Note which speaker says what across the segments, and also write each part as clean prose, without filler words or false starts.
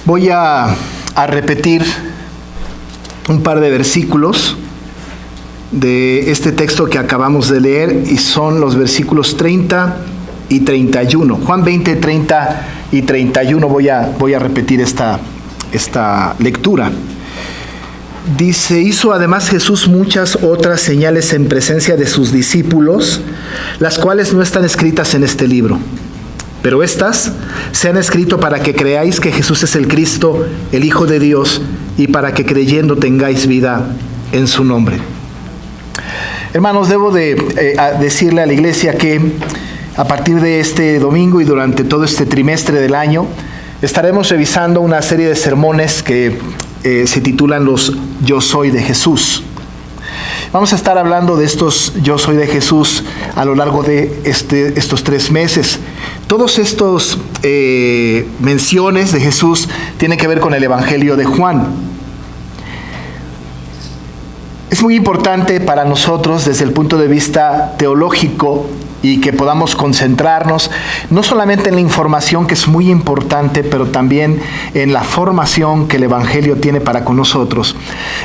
Speaker 1: Voy a repetir un par de versículos de este texto que acabamos de leer y son los versículos 30 y 31. Juan 20, 30 y 31 voy a repetir esta lectura. Dice: hizo además Jesús muchas otras señales en presencia de sus discípulos, las cuales no están escritas en este libro. Pero estas se han escrito para que creáis que Jesús es el Cristo, el Hijo de Dios, y para que creyendo tengáis vida en su nombre. Hermanos, debo de decirle a la iglesia que a partir de este domingo y durante todo este trimestre del año estaremos revisando una serie de sermones que se titulan los Yo Soy de Jesús. Vamos a estar hablando de estos Yo Soy de Jesús a lo largo de estos 3 meses. Todos estos menciones de Jesús tienen que ver con el Evangelio de Juan. Es muy importante para nosotros desde el punto de vista teológico y que podamos concentrarnos no solamente en la información, que es muy importante, pero también en la formación que el Evangelio tiene para con nosotros.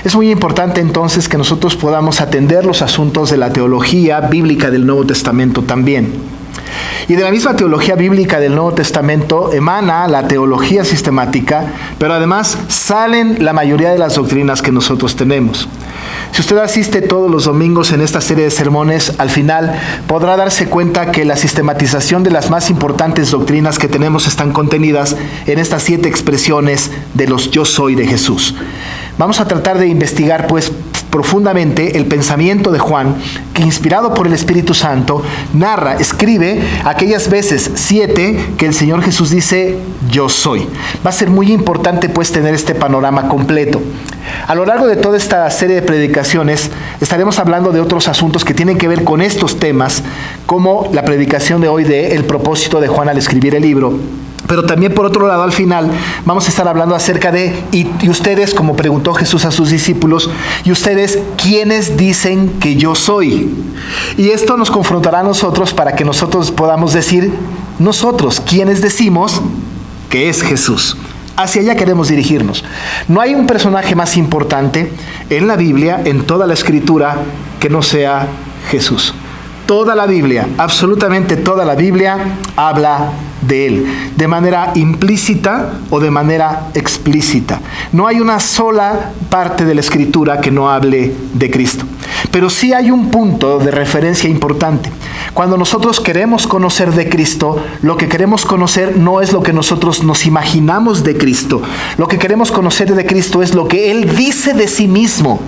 Speaker 1: Es muy importante entonces que nosotros podamos atender los asuntos de la teología bíblica del Nuevo Testamento también. Y de la misma teología bíblica del Nuevo Testamento emana la teología sistemática, pero además salen la mayoría de las doctrinas que nosotros tenemos. Si usted asiste todos los domingos en esta serie de sermones, al final podrá darse cuenta que la sistematización de las más importantes doctrinas que tenemos están contenidas en estas 7 expresiones de los Yo Soy de Jesús. Vamos a tratar de investigar pues profundamente el pensamiento de Juan, que inspirado por el Espíritu Santo, escribe aquellas veces 7 que el Señor Jesús dice Yo Soy. Va a ser muy importante pues tener este panorama completo. A lo largo de toda esta serie de predicaciones estaremos hablando de otros asuntos que tienen que ver con estos temas, como la predicación de hoy de el propósito de Juan al escribir el libro. Pero también por otro lado, al final, vamos a estar hablando acerca de, y ustedes, como preguntó Jesús a sus discípulos, y ustedes, ¿quiénes dicen que yo soy? Y esto nos confrontará a nosotros para que nosotros podamos decir, nosotros, ¿quiénes decimos que es Jesús? Hacia allá queremos dirigirnos. No hay un personaje más importante en la Biblia, en toda la Escritura, que no sea Jesús. Toda la Biblia, absolutamente toda la Biblia, habla de Él, de manera implícita o de manera explícita. No hay una sola parte de la Escritura que no hable de Cristo. Pero sí hay un punto de referencia importante. Cuando nosotros queremos conocer de Cristo, lo que queremos conocer no es lo que nosotros nos imaginamos de Cristo. Lo que queremos conocer de Cristo es lo que Él dice de sí mismo.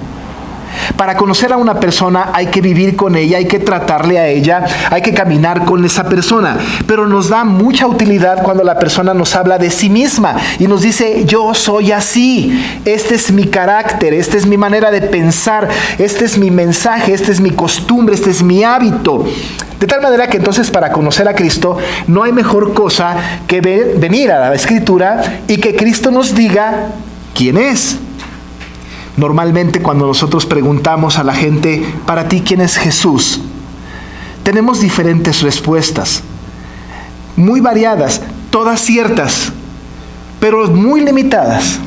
Speaker 1: Para conocer a una persona hay que vivir con ella, hay que tratarle a ella, hay que caminar con esa persona. Pero nos da mucha utilidad cuando la persona nos habla de sí misma y nos dice, yo soy así, este es mi carácter, esta es mi manera de pensar, este es mi mensaje, esta es mi costumbre, este es mi hábito. De tal manera que entonces para conocer a Cristo no hay mejor cosa que venir a la Escritura y que Cristo nos diga quién es. Normalmente cuando nosotros preguntamos a la gente, para ti, ¿quién es Jesús?, tenemos diferentes respuestas, muy variadas, todas ciertas, pero muy limitadas.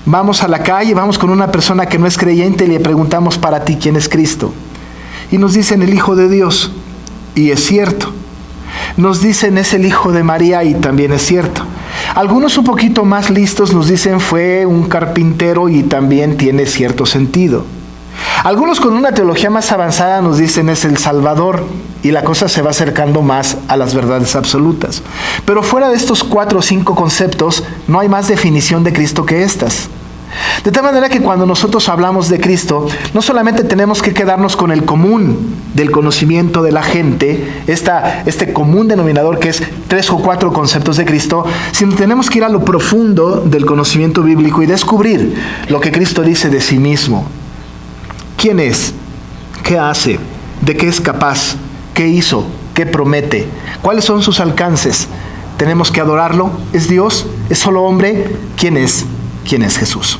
Speaker 1: Vamos a la calle, vamos con una persona que no es creyente y le preguntamos, para ti, ¿quién es Cristo? Y nos dicen, el Hijo de Dios, y es cierto. Nos dicen, es el Hijo de María, y también es cierto. Algunos un poquito más listos nos dicen, fue un carpintero, y también tiene cierto sentido. Algunos con una teología más avanzada nos dicen, es el Salvador, y la cosa se va acercando más a las verdades absolutas. Pero fuera de estos 4 o 5 conceptos, no hay más definición de Cristo que estas. De tal manera que cuando nosotros hablamos de Cristo, no solamente tenemos que quedarnos con el común del conocimiento de la gente, este común denominador que es 3 o 4 conceptos de Cristo, sino tenemos que ir a lo profundo del conocimiento bíblico y descubrir lo que Cristo dice de sí mismo. ¿Quién es? ¿Qué hace? ¿De qué es capaz? ¿Qué hizo? ¿Qué promete? ¿Cuáles son sus alcances? ¿Tenemos que adorarlo? ¿Es Dios? ¿Es solo hombre? ¿Quién es? ¿Quién es Jesús?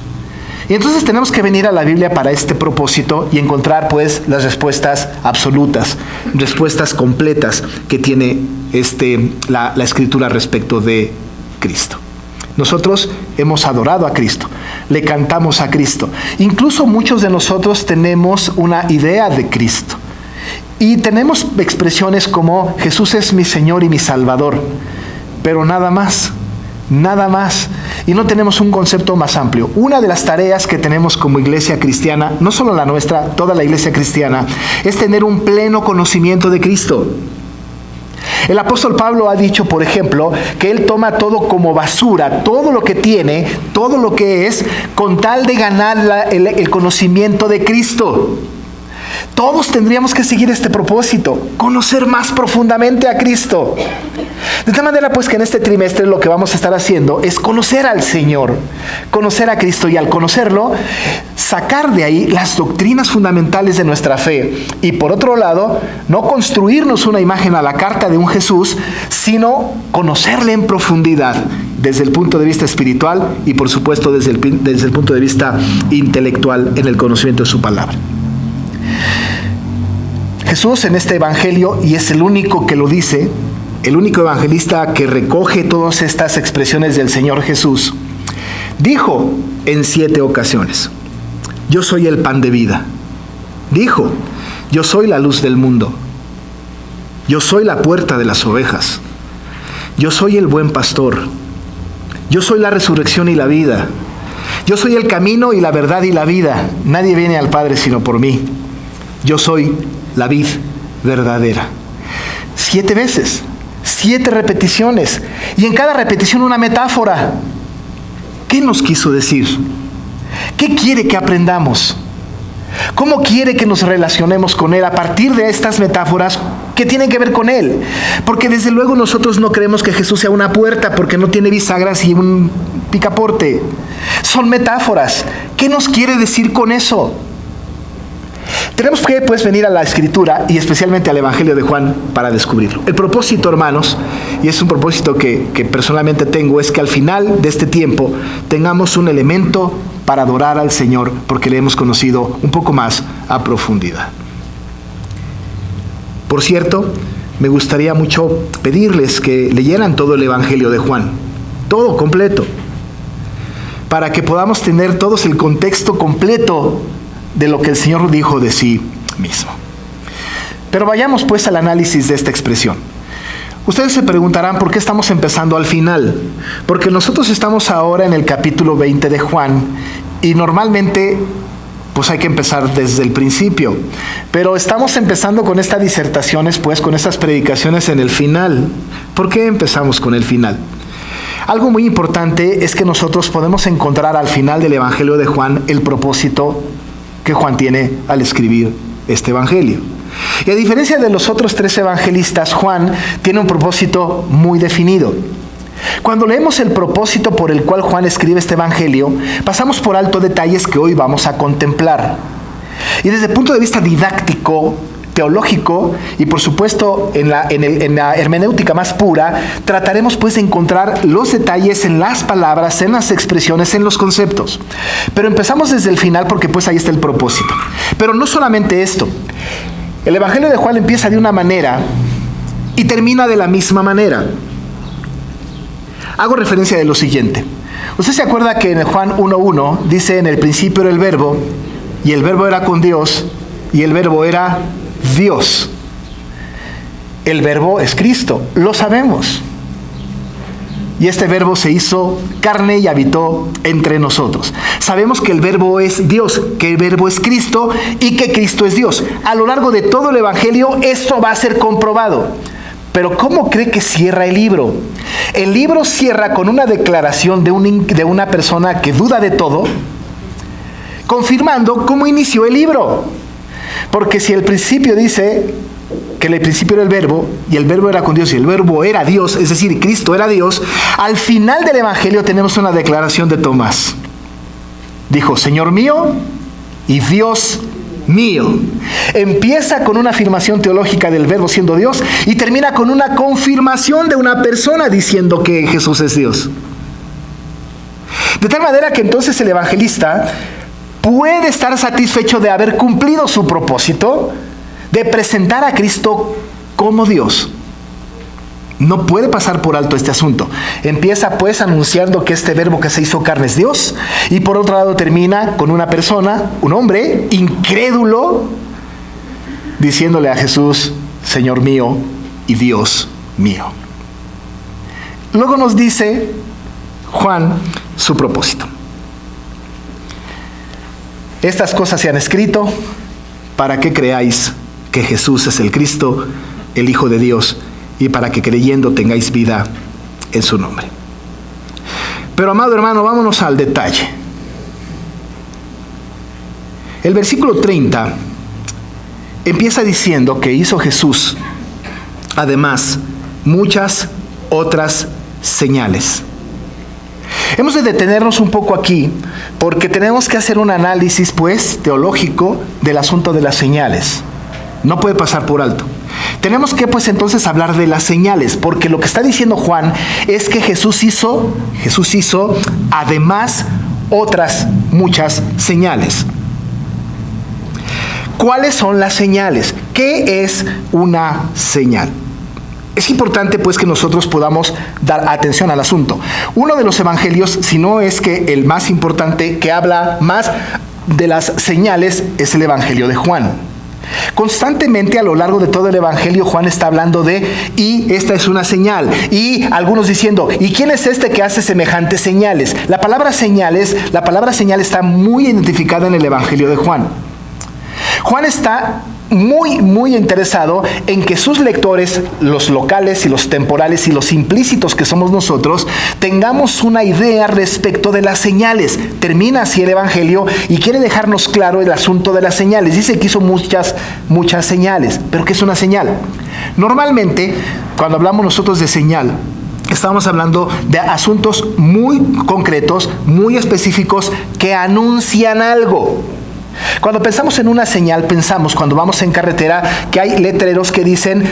Speaker 1: Y entonces tenemos que venir a la Biblia para este propósito y encontrar pues las respuestas absolutas, respuestas completas que tiene la Escritura respecto de Cristo. Nosotros hemos adorado a Cristo, le cantamos a Cristo. Incluso muchos de nosotros tenemos una idea de Cristo. Y tenemos expresiones como Jesús es mi Señor y mi Salvador, pero nada más. Nada más. Y no tenemos un concepto más amplio. Una de las tareas que tenemos como iglesia cristiana, no solo la nuestra, toda la iglesia cristiana, es tener un pleno conocimiento de Cristo. El apóstol Pablo ha dicho, por ejemplo, que él toma todo como basura, todo lo que tiene, todo lo que es, con tal de ganar el conocimiento de Cristo. Todos tendríamos que seguir este propósito, conocer más profundamente a Cristo. De tal manera pues que en este trimestre lo que vamos a estar haciendo es conocer al Señor, conocer a Cristo, y al conocerlo, sacar de ahí las doctrinas fundamentales de nuestra fe. Y por otro lado, no construirnos una imagen a la carta de un Jesús, sino conocerle en profundidad, desde el punto de vista espiritual y por supuesto desde el punto de vista intelectual en el conocimiento de su palabra. Jesús en este evangelio, y es el único que lo dice, el único evangelista que recoge todas estas expresiones del Señor Jesús, dijo en 7 ocasiones: yo soy el pan de vida. Dijo: yo soy la luz del mundo. Yo soy la puerta de las ovejas. Yo soy el buen pastor. Yo soy la resurrección y la vida. Yo soy el camino y la verdad y la vida. Nadie viene al Padre sino por mí. Yo soy la vid verdadera. 7 veces, 7 repeticiones, y en cada repetición una metáfora. ¿Qué nos quiso decir? ¿Qué quiere que aprendamos? ¿Cómo quiere que nos relacionemos con Él a partir de estas metáforas que tienen que ver con Él? Porque desde luego nosotros no creemos que Jesús sea una puerta, porque no tiene bisagras y un picaporte. Son metáforas. ¿Qué nos quiere decir con eso? Tenemos que pues venir a la Escritura y especialmente al Evangelio de Juan para descubrirlo. El propósito, hermanos, y es un propósito que personalmente tengo, es que al final de este tiempo tengamos un elemento para adorar al Señor, porque le hemos conocido un poco más a profundidad. Por cierto, me gustaría mucho pedirles que leyeran todo el Evangelio de Juan, todo completo, para que podamos tener todos el contexto completo de lo que el Señor dijo de sí mismo. Pero vayamos pues al análisis de esta expresión. Ustedes se preguntarán por qué estamos empezando al final. Porque nosotros estamos ahora en el capítulo 20 de Juan, y normalmente pues hay que empezar desde el principio. Pero estamos empezando con estas disertaciones, pues con estas predicaciones en el final. ¿Por qué empezamos con el final? Algo muy importante es que nosotros podemos encontrar al final del Evangelio de Juan el propósito que Juan tiene al escribir este evangelio. Y a diferencia de los otros 3 evangelistas, Juan tiene un propósito muy definido. Cuando leemos el propósito por el cual Juan escribe este evangelio, pasamos por alto detalles que hoy vamos a contemplar. Y desde el punto de vista didáctico, teológico y por supuesto en la hermenéutica más pura, trataremos pues de encontrar los detalles en las palabras, en las expresiones, en los conceptos. Pero empezamos desde el final porque pues ahí está el propósito. Pero no solamente esto. El Evangelio de Juan empieza de una manera y termina de la misma manera. Hago referencia de lo siguiente. ¿Usted se acuerda que en Juan 1:1 dice: en el principio era el verbo, y el verbo era con Dios, y el verbo era Dios? El verbo es Cristo, lo sabemos. Y este verbo se hizo carne y habitó entre nosotros. Sabemos que el verbo es Dios, que el verbo es Cristo y que Cristo es Dios. A lo largo de todo el Evangelio esto va a ser comprobado. Pero ¿cómo cree que cierra el libro? El libro cierra con una declaración de una persona que duda de todo, confirmando cómo inició el libro. Porque si el principio dice que en el principio era el verbo, y el verbo era con Dios, y el verbo era Dios, es decir, Cristo era Dios, al final del Evangelio tenemos una declaración de Tomás. Dijo: Señor mío y Dios mío. Empieza con una afirmación teológica del verbo siendo Dios, y termina con una confirmación de una persona diciendo que Jesús es Dios. De tal manera que entonces el evangelista puede estar satisfecho de haber cumplido su propósito de presentar a Cristo como Dios. No puede pasar por alto este asunto. Empieza pues anunciando que este verbo que se hizo carne es Dios, y por otro lado termina con una persona, un hombre incrédulo, diciéndole a Jesús, Señor mío y Dios mío. Luego nos dice Juan su propósito. Estas cosas se han escrito para que creáis que Jesús es el Cristo, el Hijo de Dios, y para que creyendo tengáis vida en su nombre. Pero amado hermano, vámonos al detalle. El versículo 30 empieza diciendo que hizo Jesús, además, muchas otras señales. Hemos de detenernos un poco aquí, porque tenemos que hacer un análisis, pues, teológico del asunto de las señales. No puede pasar por alto. Tenemos que, pues, entonces hablar de las señales, porque lo que está diciendo Juan es que Jesús hizo, además, otras muchas señales. ¿Cuáles son las señales? ¿Qué es una señal? Es importante, pues, que nosotros podamos dar atención al asunto. Uno de los evangelios, si no es que el más importante, que habla más de las señales, es el evangelio de Juan. Constantemente a lo largo de todo el evangelio Juan está hablando de, y esta es una señal, y algunos diciendo, ¿y quién es este que hace semejantes señales? La palabra señal está muy identificada en el evangelio de Juan. Juan está muy interesado en que sus lectores, los locales y los temporales y los implícitos que somos nosotros, tengamos una idea respecto de las señales. Termina así el evangelio y quiere dejarnos claro el asunto de las señales. Dice que hizo muchas señales. ¿Pero qué es una señal? Normalmente, cuando hablamos nosotros de señal, estamos hablando de asuntos muy concretos, muy específicos, que anuncian algo. Cuando pensamos en una señal, pensamos cuando vamos en carretera que hay letreros que dicen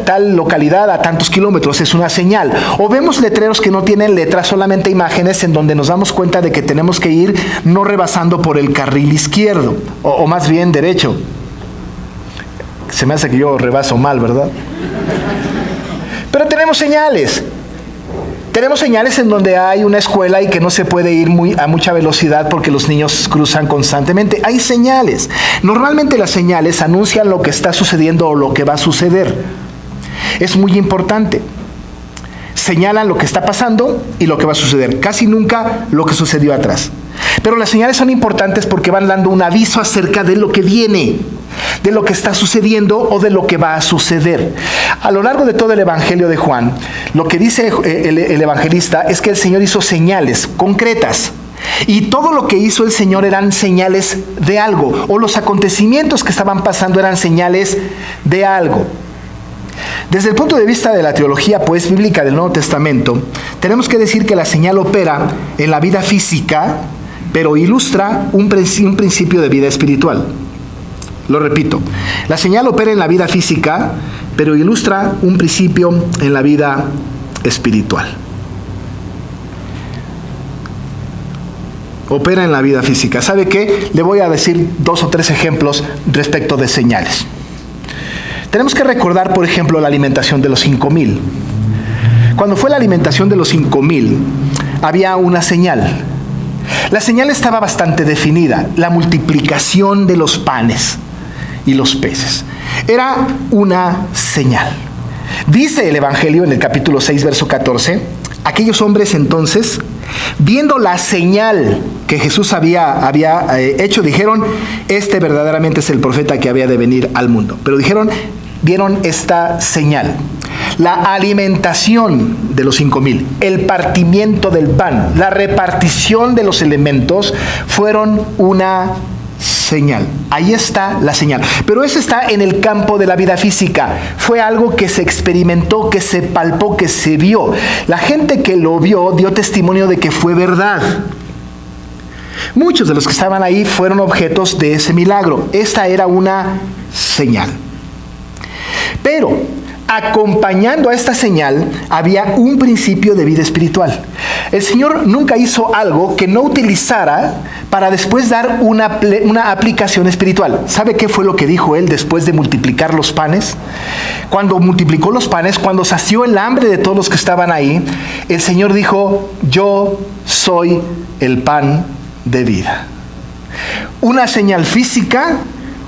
Speaker 1: tal localidad a tantos kilómetros, es una señal. O vemos letreros que no tienen letras, solamente imágenes, en donde nos damos cuenta de que tenemos que ir no rebasando por el carril izquierdo, o más bien derecho. Se me hace que yo rebaso mal, ¿verdad? Pero tenemos señales. Tenemos señales en donde hay una escuela y que no se puede ir a mucha velocidad porque los niños cruzan constantemente. Hay señales. Normalmente las señales anuncian lo que está sucediendo o lo que va a suceder. Es muy importante. Señalan lo que está pasando y lo que va a suceder. Casi nunca lo que sucedió atrás. Pero las señales son importantes porque van dando un aviso acerca de lo que viene, de lo que está sucediendo o de lo que va a suceder. A lo largo de todo el evangelio de Juan, lo que dice el evangelista es que el Señor hizo señales concretas. Y todo lo que hizo el Señor eran señales de algo, o los acontecimientos que estaban pasando eran señales de algo. Desde el punto de vista de la teología, pues, bíblica del Nuevo Testamento, tenemos que decir que la señal opera en la vida física, pero ilustra un principio de vida espiritual. Lo repito, la señal opera en la vida física, pero ilustra un principio en la vida espiritual. Opera en la vida física. ¿Sabe qué? Le voy a decir 2 o 3 ejemplos respecto de señales. Tenemos que recordar, por ejemplo, la alimentación de los 5,000. Cuando fue la alimentación de los 5,000, había una señal. La señal estaba bastante definida, la multiplicación de los panes y los peces. Era una señal. Dice el Evangelio en el capítulo 6, verso 14, aquellos hombres entonces, viendo la señal que Jesús había hecho, dijeron, este verdaderamente es el profeta que había de venir al mundo. Pero vieron esta señal. La alimentación de los 5,000, el partimiento del pan, la repartición de los elementos fueron una señal. Ahí está la señal. Pero eso está en el campo de la vida física. Fue algo que se experimentó, que se palpó, que se vio. La gente que lo vio dio testimonio de que fue verdad. Muchos de los que estaban ahí fueron objetos de ese milagro. Esta era una señal. Pero acompañando a esta señal había un principio de vida espiritual. El Señor nunca hizo algo que no utilizara para después dar una aplicación espiritual. ¿Sabe qué fue lo que dijo Él después de multiplicar los panes? Cuando multiplicó los panes, cuando sació el hambre de todos los que estaban ahí, el Señor dijo: yo soy el pan de vida. Una señal física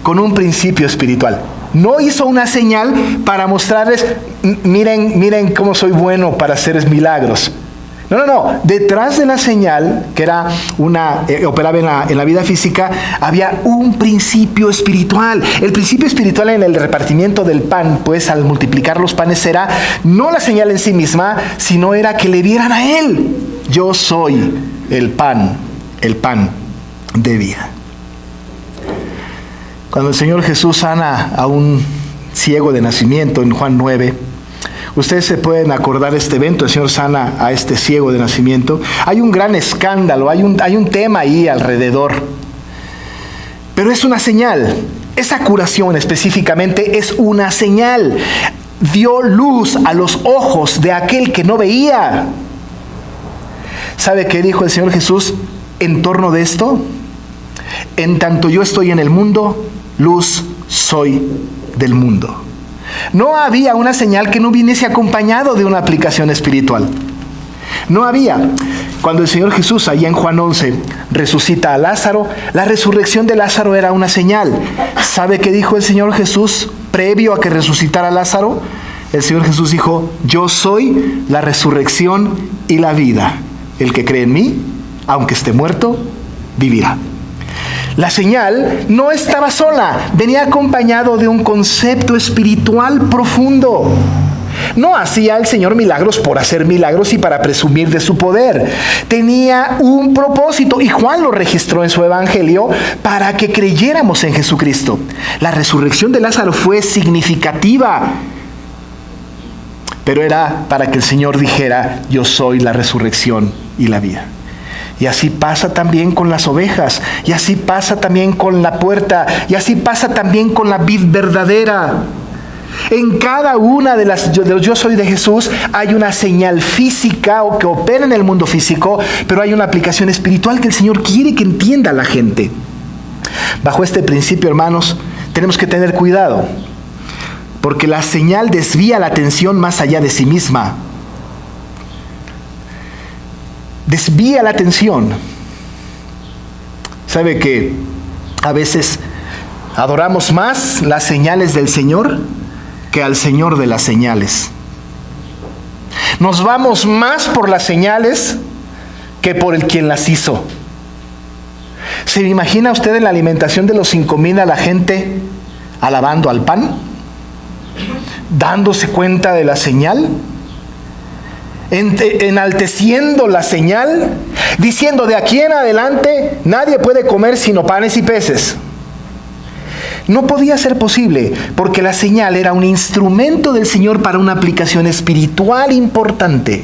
Speaker 1: con un principio espiritual. No hizo una señal para mostrarles: miren cómo soy bueno para hacer milagros. No. Detrás de la señal, que era operaba en la vida física, había un principio espiritual. El principio espiritual en el repartimiento del pan, pues al multiplicar los panes, era no la señal en sí misma, sino era que le vieran a Él: yo soy el pan de vida. Cuando el Señor Jesús sana a un ciego de nacimiento en Juan 9, ustedes se pueden acordar de este evento. El Señor sana a este ciego de nacimiento. Hay un gran escándalo, hay un tema ahí alrededor. Pero es una señal. Esa curación específicamente es una señal. Dio luz a los ojos de aquel que no veía. ¿Sabe qué dijo el Señor Jesús en torno de esto? En tanto yo estoy en el mundo, luz soy del mundo. No había una señal que no viniese acompañado de una aplicación espiritual. No había. Cuando el Señor Jesús, allá en Juan 11, resucita a Lázaro, la resurrección de Lázaro era una señal. ¿Sabe qué dijo el Señor Jesús previo a que resucitara a Lázaro? El Señor Jesús dijo: yo soy la resurrección y la vida. El que cree en mí, aunque esté muerto, vivirá. La señal no estaba sola, venía acompañado de un concepto espiritual profundo. No hacía el Señor milagros por hacer milagros y para presumir de su poder. Tenía un propósito, y Juan lo registró en su evangelio, para que creyéramos en Jesucristo. La resurrección de Lázaro fue significativa, pero era para que el Señor dijera: yo soy la resurrección y la vida. Y así pasa también con las ovejas, y así pasa también con la puerta, y así pasa también con la vid verdadera. En cada una de los yo soy de Jesús hay una señal física o que opera en el mundo físico, pero hay una aplicación espiritual que el Señor quiere que entienda la gente. Bajo este principio, hermanos, tenemos que tener cuidado, porque la señal desvía la atención más allá de sí misma. Desvía la atención. ¿Sabe que a veces adoramos más las señales del Señor que al Señor de las señales? Nos vamos más por las señales que por el quien las hizo. ¿Se imagina usted en la alimentación de los 5,000 a la gente alabando al pan? ¿Dándose cuenta de la señal? Enalteciendo la señal, diciendo: de aquí en adelante nadie puede comer sino panes y peces. No podía ser posible, porque la señal era un instrumento del Señor para una aplicación espiritual importante.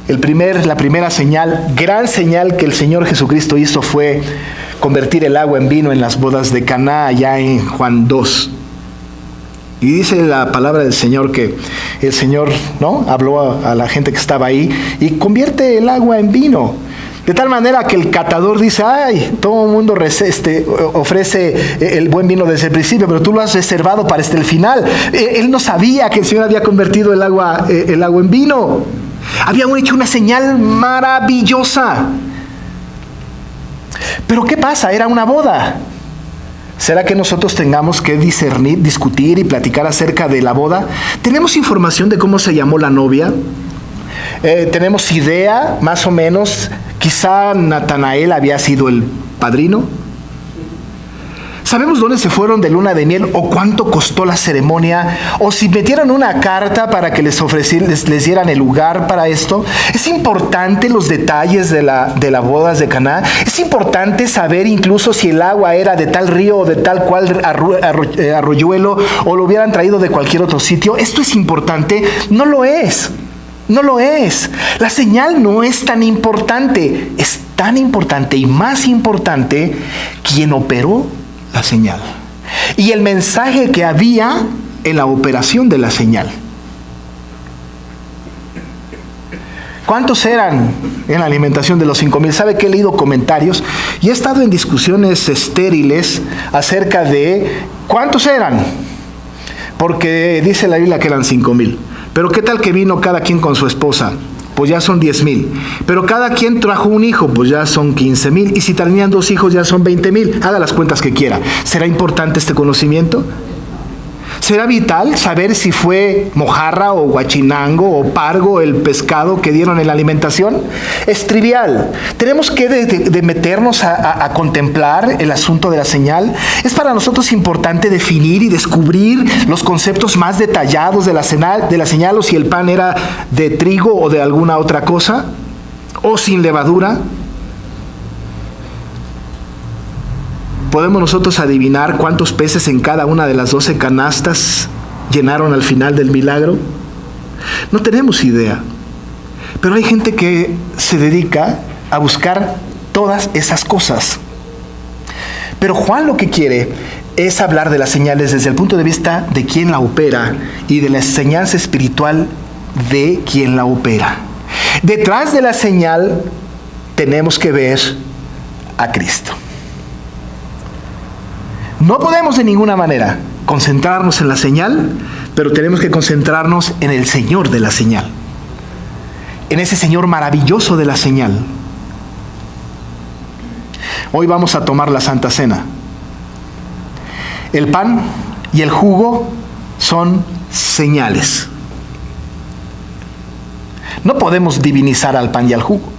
Speaker 1: La primera señal, gran señal que el Señor Jesucristo hizo, fue convertir el agua en vino en las bodas de Caná, allá en Juan 2. Y dice la palabra del Señor que el Señor, habló a la gente que estaba ahí y convierte el agua en vino. De tal manera que el catador dice: ay, todo el mundo ofrece el buen vino desde el principio, pero tú lo has reservado para el final. Él no sabía que el Señor había convertido el agua en vino. Había hecho una señal maravillosa. Pero ¿qué pasa? Era una boda. ¿Será que nosotros tengamos que discernir, discutir y platicar acerca de la boda? ¿Tenemos información de cómo se llamó la novia? ¿Tenemos idea, más o menos? Quizá Natanael había sido el padrino. ¿Sabemos dónde se fueron de luna de miel o cuánto costó la ceremonia? ¿O si metieron una carta para que les dieran el lugar para esto? ¿Es importante los detalles de la bodas de Caná? ¿Es importante saber incluso si el agua era de tal río o de tal cual arroyuelo o lo hubieran traído de cualquier otro sitio? ¿Esto es importante? No lo es. No lo es. La señal no es tan importante. Es tan importante y más importante quien operó la señal y el mensaje que había en la operación de la señal. ¿Cuántos eran en la alimentación de los 5,000? ¿Sabe que he leído comentarios y he estado en discusiones estériles acerca de cuántos eran? Porque dice la Biblia que eran 5,000. Pero ¿qué tal que vino cada quien con su esposa? Pues ya son 10,000. Pero cada quien trajo un hijo, pues ya son 15,000. Y si tenían 2 hijos, ya son 20,000. Haga las cuentas que quiera. ¿Será importante este conocimiento? ¿Será vital saber si fue mojarra o guachinango o pargo el pescado que dieron en la alimentación? Es trivial. Tenemos que de meternos a contemplar el asunto de la señal. Es para nosotros importante definir y descubrir los conceptos más detallados de la señal, o si el pan era de trigo o de alguna otra cosa, o sin levadura. ¿Podemos nosotros adivinar cuántos peces en cada una de las 12 canastas llenaron al final del milagro? No tenemos idea. Pero hay gente que se dedica a buscar todas esas cosas. Pero Juan lo que quiere es hablar de las señales desde el punto de vista de quien la opera y de la enseñanza espiritual de quien la opera. Detrás de la señal tenemos que ver a Cristo. No podemos de ninguna manera concentrarnos en la señal, pero tenemos que concentrarnos en el Señor de la señal, en ese Señor maravilloso de la señal. Hoy vamos a tomar la Santa Cena. El pan y el jugo son señales. No podemos divinizar al pan y al jugo.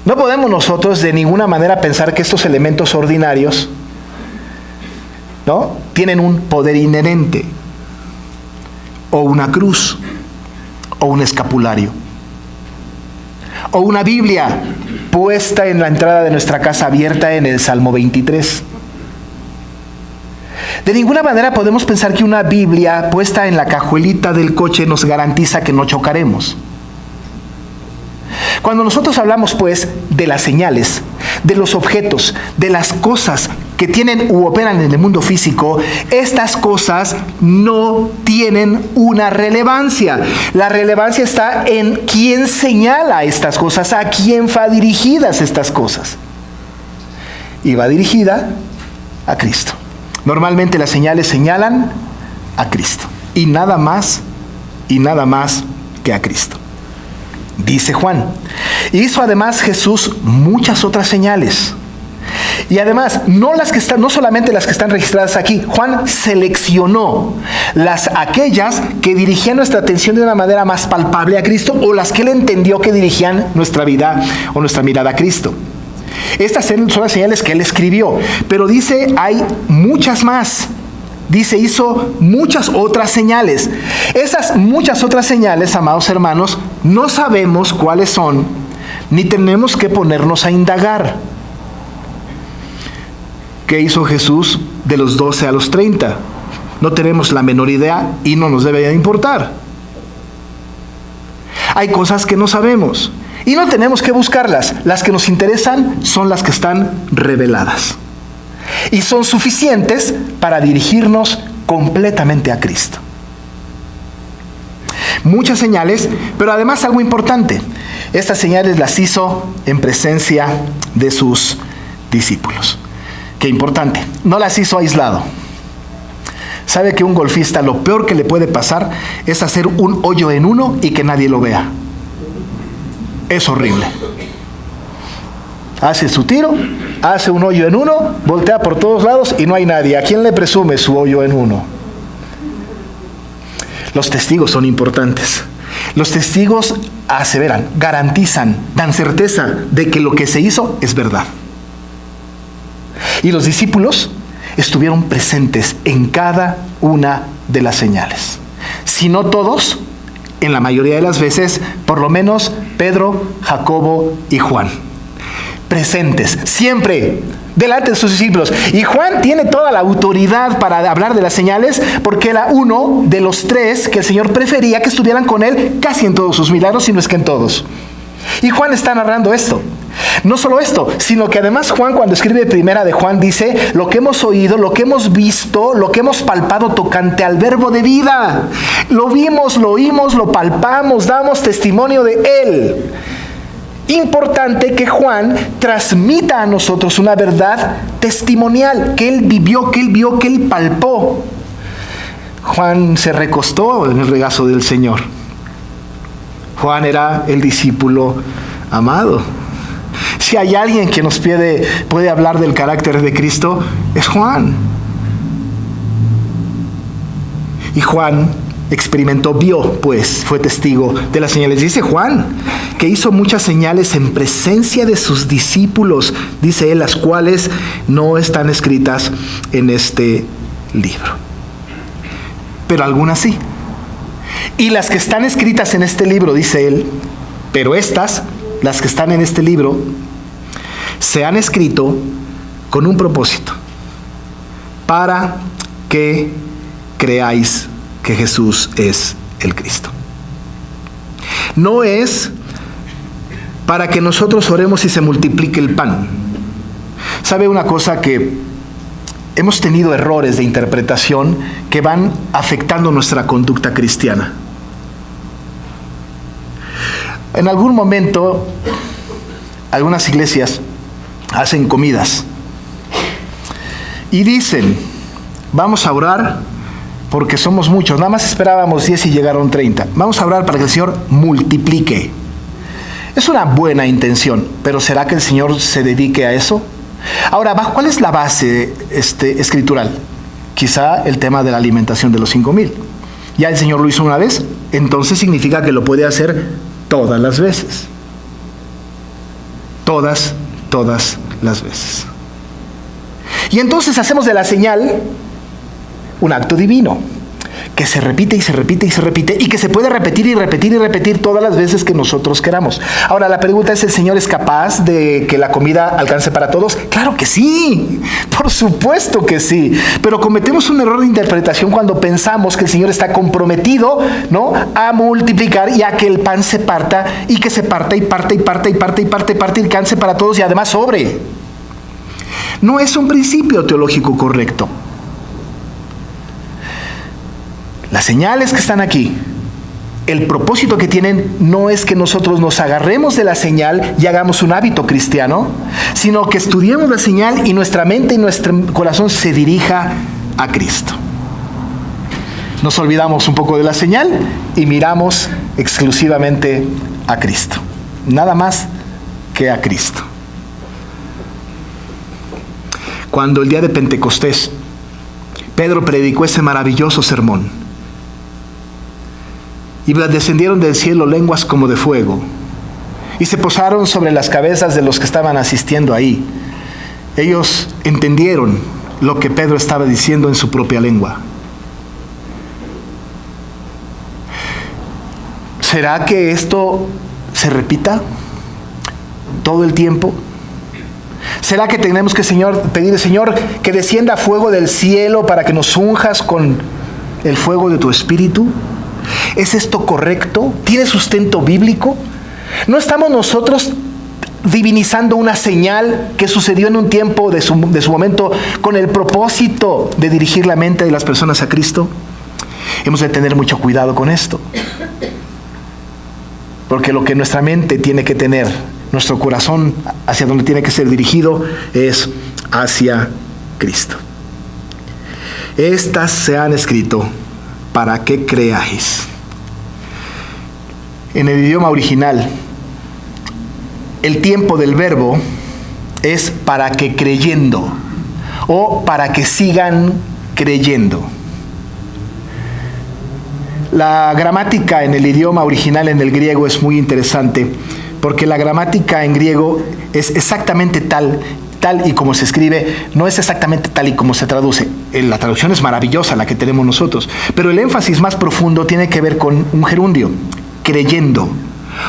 Speaker 1: No podemos nosotros de ninguna manera pensar que estos elementos ordinarios, ¿no?, tienen un poder inherente, o una cruz, o un escapulario, o una Biblia puesta en la entrada de nuestra casa abierta en el Salmo 23. De ninguna manera podemos pensar que una Biblia puesta en la cajuelita del coche nos garantiza que no chocaremos. Cuando nosotros hablamos, pues, de las señales, de los objetos, de las cosas que tienen u operan en el mundo físico, estas cosas no tienen una relevancia. La relevancia está en quién señala estas cosas, a quién va dirigidas estas cosas. Y va dirigida a Cristo. Normalmente las señales señalan a Cristo. Y nada más que a Cristo. Dice Juan, hizo además Jesús muchas otras señales. Y además, no solamente las que están registradas aquí. Juan seleccionó aquellas que dirigían nuestra atención de una manera más palpable a Cristo, o las que él entendió que dirigían nuestra vida o nuestra mirada a Cristo. Estas son las señales que él escribió, pero dice, hay muchas más. Dice, hizo muchas otras señales. Esas muchas otras señales, amados hermanos, no sabemos cuáles son, ni tenemos que ponernos a indagar. ¿Qué hizo Jesús de los 12 a los 30? No tenemos la menor idea y no nos debe importar. Hay cosas que no sabemos y no tenemos que buscarlas. Las que nos interesan son las que están reveladas. Y son suficientes para dirigirnos completamente a Cristo. Muchas señales, pero además algo importante. Estas señales las hizo en presencia de sus discípulos. Qué importante. No las hizo aislado. ¿Sabe que un golfista lo peor que le puede pasar es hacer un hoyo en uno y que nadie lo vea? Es horrible. Hace su tiro, hace un hoyo en uno, voltea por todos lados y no hay nadie. ¿A quién le presume su hoyo en uno? Los testigos son importantes. Los testigos aseveran, garantizan, dan certeza de que lo que se hizo es verdad. Y los discípulos estuvieron presentes en cada una de las señales. Si no todos, en la mayoría de las veces, por lo menos Pedro, Jacobo y Juan. Presentes, siempre, delante de sus discípulos. Y Juan tiene toda la autoridad para hablar de las señales, porque era uno de los 3 que el Señor prefería que estuvieran con él casi en todos sus milagros, si no es que en todos. Y Juan está narrando esto. No solo esto, sino que además Juan, cuando escribe primera de Juan, dice lo que hemos oído, lo que hemos visto, lo que hemos palpado tocante al verbo de vida. Lo vimos, lo oímos, lo palpamos, damos testimonio de Él. Importante que Juan transmita a nosotros una verdad testimonial que él vivió, que él vio, que él palpó. Juan se recostó en el regazo del Señor. Juan era el discípulo amado. Si hay alguien que nos puede hablar del carácter de Cristo, es Juan. Y Juan experimentó, vio, pues, fue testigo de las señales. Dice Juan que hizo muchas señales en presencia de sus discípulos, dice él, las cuales no están escritas en este libro. Pero algunas sí. Y las que están escritas en este libro, dice él, pero estas, las que están en este libro, se han escrito con un propósito, para que creáis que Jesús es el Cristo. No es para que nosotros oremos y se multiplique el pan. ¿Sabe una cosa? Que hemos tenido errores de interpretación que van afectando nuestra conducta cristiana. En algún momento, algunas iglesias hacen comidas y dicen, vamos a orar porque somos muchos, nada más esperábamos 10 y llegaron 30. Vamos a orar para que el Señor multiplique. Es una buena intención, pero ¿será que el Señor se dedique a eso? Ahora, ¿cuál es la base escritural? Quizá el tema de la alimentación de los 5,000. Ya el Señor lo hizo una vez, entonces significa que lo puede hacer todas las veces. Todas las veces. Y entonces hacemos de la señal un acto divino, que se repite y se repite y se repite, y que se puede repetir y repetir y repetir todas las veces que nosotros queramos. Ahora, la pregunta es, ¿el Señor es capaz de que la comida alcance para todos? ¡Claro que sí! ¡Por supuesto que sí! Pero cometemos un error de interpretación cuando pensamos que el Señor está comprometido, ¿no?, a multiplicar y a que el pan se parta, y que se parta y parte y parte y parte y parte y parte y alcance para todos y además sobre. No es un principio teológico correcto. Las señales que están aquí, el propósito que tienen no es que nosotros nos agarremos de la señal y hagamos un hábito cristiano, sino que estudiemos la señal y nuestra mente y nuestro corazón se dirija a Cristo. Nos olvidamos un poco de la señal y miramos exclusivamente a Cristo. Nada más que a Cristo. Cuando el día de Pentecostés, Pedro predicó ese maravilloso sermón, y descendieron del cielo lenguas como de fuego, y se posaron sobre las cabezas de los que estaban asistiendo ahí. Ellos entendieron lo que Pedro estaba diciendo en su propia lengua. ¿Será que esto se repita todo el tiempo? ¿Será que tenemos que pedir, Señor, que descienda fuego del cielo para que nos unjas con el fuego de tu Espíritu? ¿Es esto correcto? ¿Tiene sustento bíblico? ¿No estamos nosotros divinizando una señal que sucedió en un tiempo de su momento con el propósito de dirigir la mente de las personas a Cristo? Hemos de tener mucho cuidado con esto. Porque lo que nuestra mente tiene que tener, nuestro corazón hacia donde tiene que ser dirigido, es hacia Cristo. Estas se han escrito para que creáis. En el idioma original, el tiempo del verbo es para que creyendo o para que sigan creyendo. La gramática en el idioma original, en el griego, es muy interesante, porque la gramática en griego es exactamente tal y como se escribe, no es exactamente tal y como se traduce. La traducción es maravillosa, la que tenemos nosotros, pero el énfasis más profundo tiene que ver con un gerundio, creyendo,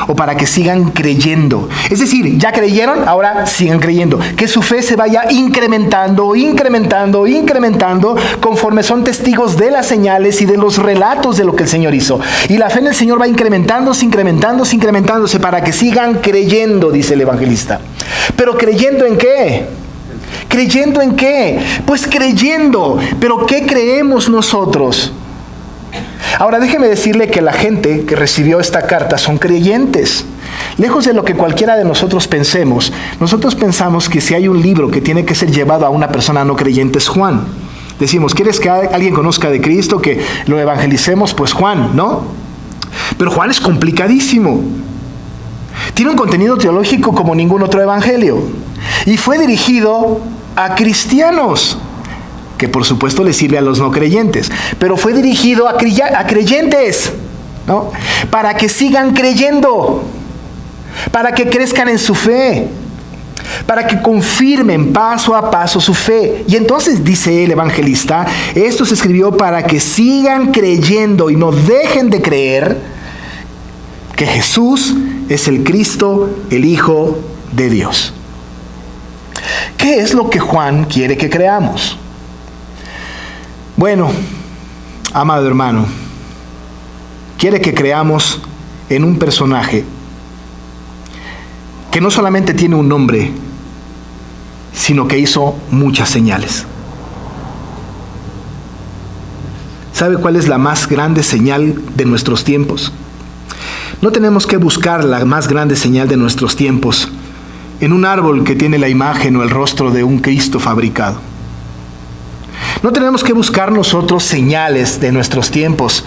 Speaker 1: o para que sigan creyendo. Es decir, ya creyeron, ahora sigan creyendo. Que su fe se vaya incrementando, incrementando, incrementando, conforme son testigos de las señales y de los relatos de lo que el Señor hizo. Y la fe en el Señor va incrementándose, incrementándose, incrementándose, para que sigan creyendo, dice el evangelista. ¿Pero creyendo en qué? ¿Creyendo en qué? Pues creyendo. ¿Pero qué creemos nosotros? Ahora déjeme decirle que la gente que recibió esta carta son creyentes. Lejos de lo que cualquiera de nosotros pensemos, nosotros pensamos que si hay un libro que tiene que ser llevado a una persona no creyente es Juan. Decimos, ¿quieres que alguien conozca de Cristo, que lo evangelicemos? Pues Juan, ¿no? Pero Juan es complicadísimo. Tiene un contenido teológico como ningún otro evangelio. Y fue dirigido a cristianos, que por supuesto le sirve a los no creyentes, pero fue dirigido a creyentes, ¿no? Para que sigan creyendo, para que crezcan en su fe, para que confirmen paso a paso su fe. Y entonces dice el evangelista, esto se escribió para que sigan creyendo y no dejen de creer que Jesús es el Cristo, el Hijo de Dios. ¿Qué es lo que Juan quiere que creamos? Bueno, amado hermano, quiere que creamos en un personaje que no solamente tiene un nombre, sino que hizo muchas señales. ¿Sabe cuál es la más grande señal de nuestros tiempos? No tenemos que buscar la más grande señal de nuestros tiempos en un árbol que tiene la imagen o el rostro de un Cristo fabricado. No tenemos que buscar nosotros señales de nuestros tiempos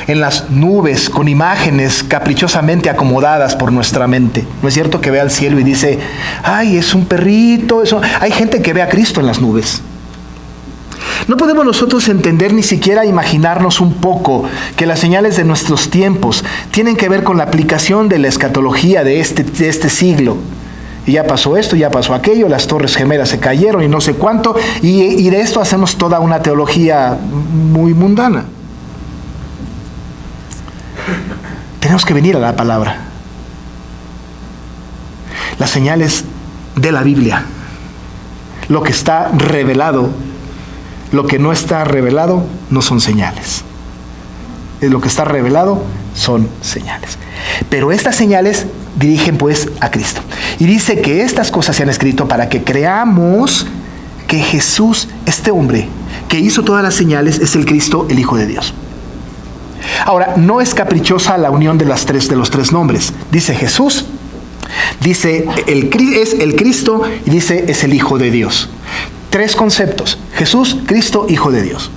Speaker 1: en las nubes con imágenes caprichosamente acomodadas por nuestra mente. ¿No es cierto que ve al cielo y dice, ay, es un perrito? Eso. Hay gente que ve a Cristo en las nubes. No podemos nosotros entender ni siquiera imaginarnos un poco que las señales de nuestros tiempos tienen que ver con la aplicación de la escatología de este siglo. Y ya pasó esto, ya pasó aquello, las torres gemelas se cayeron y no sé cuánto, y de esto hacemos toda una teología muy mundana. Tenemos que venir a la palabra. Las señales de la Biblia, lo que está revelado, lo que no está revelado no son señales. Lo que está revelado son señales. Pero estas señales dirigen pues a Cristo. Y dice que estas cosas se han escrito para que creamos que Jesús, este hombre que hizo todas las señales, es el Cristo, el Hijo de Dios. Ahora, no es caprichosa la unión de los tres nombres. Dice Jesús, dice es el Cristo y dice es el Hijo de Dios. Tres conceptos: Jesús, Cristo, Hijo de Dios.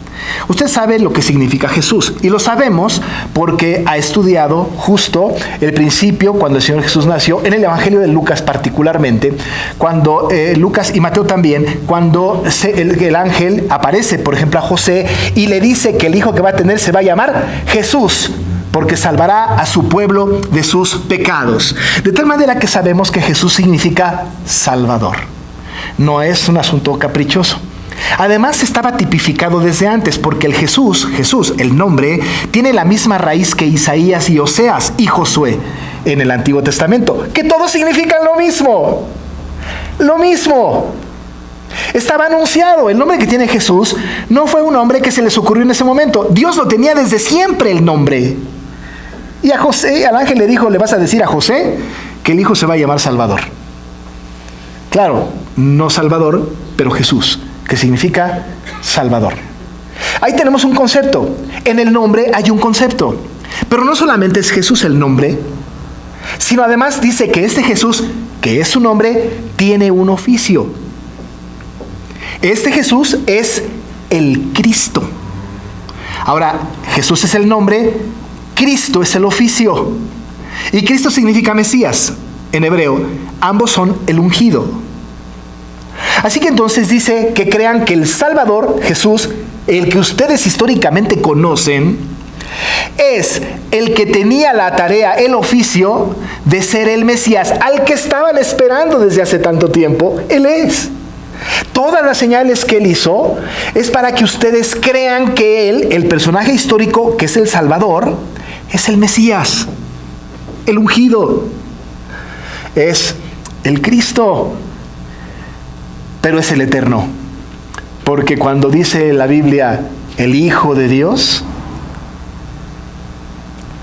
Speaker 1: Usted sabe lo que significa Jesús, y lo sabemos porque ha estudiado justo el principio cuando el Señor Jesús nació, en el Evangelio de Lucas particularmente, cuando Lucas y Mateo también, cuando el ángel aparece, por ejemplo, a José y le dice que el hijo que va a tener se va a llamar Jesús, porque salvará a su pueblo de sus pecados. De tal manera que sabemos que Jesús significa Salvador. No es un asunto caprichoso. Además estaba tipificado desde antes, porque el Jesús, el nombre, tiene la misma raíz que Isaías y Oseas y Josué en el Antiguo Testamento, que todos significan lo mismo. Lo mismo. Estaba anunciado. El nombre que tiene Jesús no fue un nombre que se les ocurrió en ese momento. Dios lo tenía desde siempre, el nombre. Y a José, al ángel le dijo, le vas a decir a José que el hijo se va a llamar Salvador. Claro, no Salvador, pero Jesús, que significa Salvador. Ahí tenemos un concepto. En el nombre hay un concepto. Pero no solamente es Jesús el nombre, sino además dice que este Jesús, que es su nombre, tiene un oficio. Este Jesús es el Cristo. Ahora, Jesús es el nombre, Cristo es el oficio. Y Cristo significa Mesías. En hebreo, ambos son el ungido. Así que entonces dice que crean que el Salvador, Jesús, el que ustedes históricamente conocen, es el que tenía la tarea, el oficio de ser el Mesías, al que estaban esperando desde hace tanto tiempo. Él es. Todas las señales que él hizo es para que ustedes crean que él, el personaje histórico que es el Salvador, es el Mesías, el ungido, es el Cristo. Pero es el eterno, porque cuando dice la Biblia el Hijo de Dios,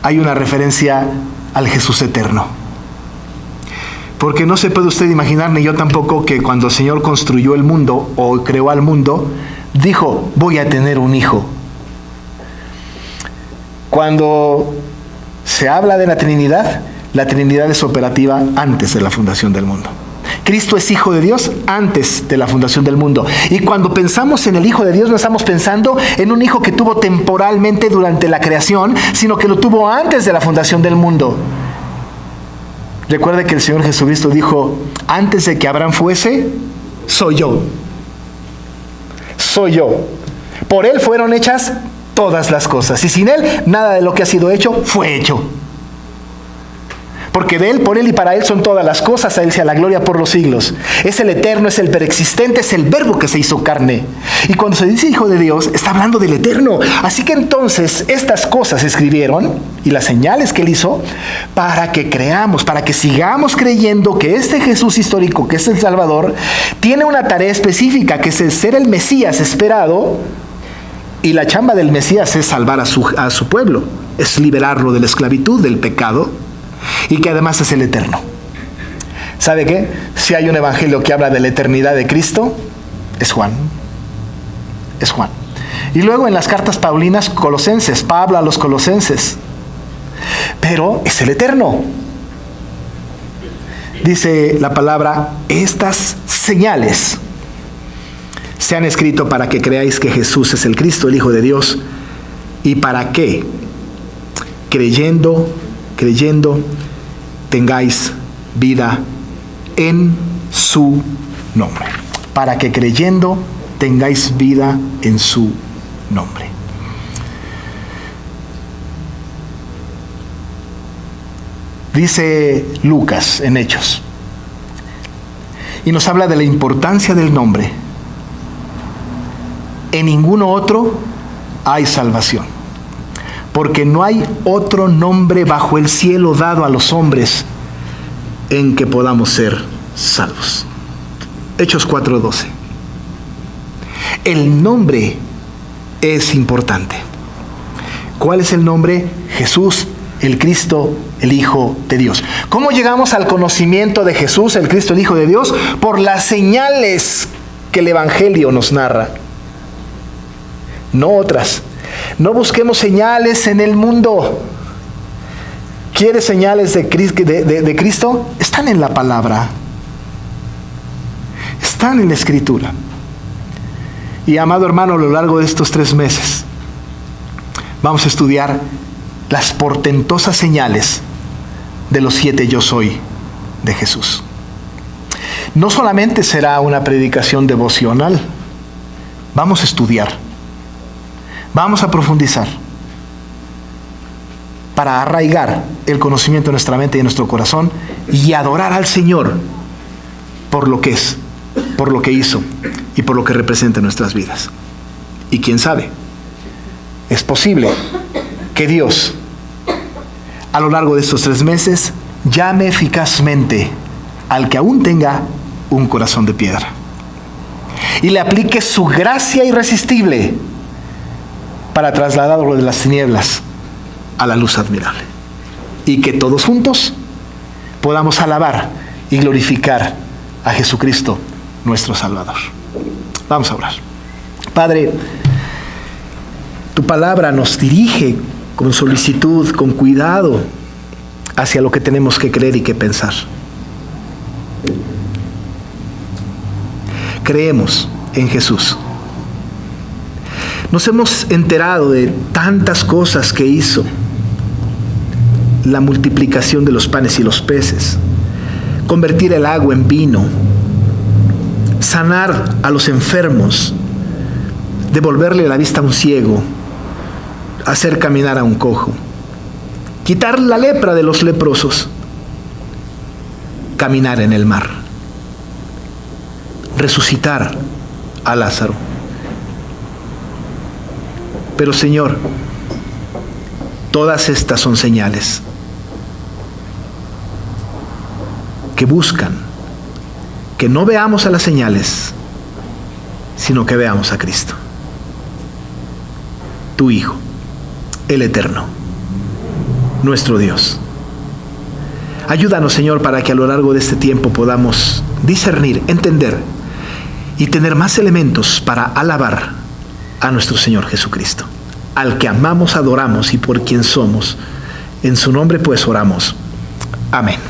Speaker 1: hay una referencia al Jesús eterno. Porque no se puede usted imaginar, ni yo tampoco, que cuando el Señor construyó el mundo o creó al mundo, dijo, voy a tener un hijo. Cuando se habla de la Trinidad es operativa antes de la fundación del mundo. Cristo es Hijo de Dios antes de la fundación del mundo. Y cuando pensamos en el Hijo de Dios, no estamos pensando en un Hijo que tuvo temporalmente durante la creación, sino que lo tuvo antes de la fundación del mundo. Recuerde que el Señor Jesucristo dijo, antes de que Abraham fuese, soy yo. Soy yo. Por Él fueron hechas todas las cosas. Y sin Él, nada de lo que ha sido hecho, fue hecho. Porque de Él, por Él y para Él son todas las cosas, a Él sea la gloria por los siglos. Es el eterno, es el preexistente, es el verbo que se hizo carne. Y cuando se dice Hijo de Dios, está hablando del eterno. Así que entonces estas cosas se escribieron, y las señales que Él hizo, para que creamos, para que sigamos creyendo que este Jesús histórico, que es el Salvador, tiene una tarea específica, que es el ser el Mesías esperado. Y la chamba del Mesías es salvar a su pueblo, es liberarlo de la esclavitud, del pecado, y que además es el eterno. ¿Sabe qué? Si hay un evangelio que habla de la eternidad de Cristo, es Juan. Es Juan. Y luego en las cartas paulinas, Colosenses, Pablo a los Colosenses. Pero es el eterno. Dice la palabra, estas señales se han escrito para que creáis que Jesús es el Cristo, el Hijo de Dios, y para que, creyendo, tengáis vida en su nombre. Para que creyendo tengáis vida en su nombre. Dice Lucas en Hechos, y nos habla de la importancia del nombre. En ninguno otro hay salvación, porque no hay otro nombre bajo el cielo dado a los hombres en que podamos ser salvos. Hechos 4:12. El nombre es importante. ¿Cuál es el nombre? Jesús, el Cristo, el Hijo de Dios. ¿Cómo llegamos al conocimiento de Jesús, el Cristo, el Hijo de Dios? Por las señales que el Evangelio nos narra. No otras. No busquemos señales en el mundo. ¿Quieres señales de Cristo? Están en la palabra. Están en la Escritura. Y amado hermano, a lo largo de estos 3 meses, vamos a estudiar las portentosas señales de los 7 yo soy de Jesús. No solamente será una predicación devocional, vamos a estudiar. Vamos a profundizar para arraigar el conocimiento en nuestra mente y en nuestro corazón y adorar al Señor por lo que es, por lo que hizo y por lo que representa en nuestras vidas. Y quién sabe, es posible que Dios a lo largo de estos 3 meses llame eficazmente al que aún tenga un corazón de piedra y le aplique su gracia irresistible para trasladarlo de las tinieblas a la luz admirable. Y que todos juntos podamos alabar y glorificar a Jesucristo, nuestro Salvador. Vamos a orar. Padre, tu palabra nos dirige con solicitud, con cuidado, hacia lo que tenemos que creer y que pensar. Creemos en Jesús. Nos hemos enterado de tantas cosas que hizo. La multiplicación de los panes y los peces, convertir el agua en vino, sanar a los enfermos, devolverle la vista a un ciego, hacer caminar a un cojo, quitar la lepra de los leprosos, caminar en el mar, resucitar a Lázaro. Pero Señor, todas estas son señales que buscan que no veamos a las señales, sino que veamos a Cristo, tu Hijo, el Eterno, nuestro Dios. Ayúdanos, Señor, para que a lo largo de este tiempo podamos discernir, entender y tener más elementos para alabar a nuestro Señor Jesucristo. al que amamos, adoramos y por quien somos. En su nombre pues oramos. Amén.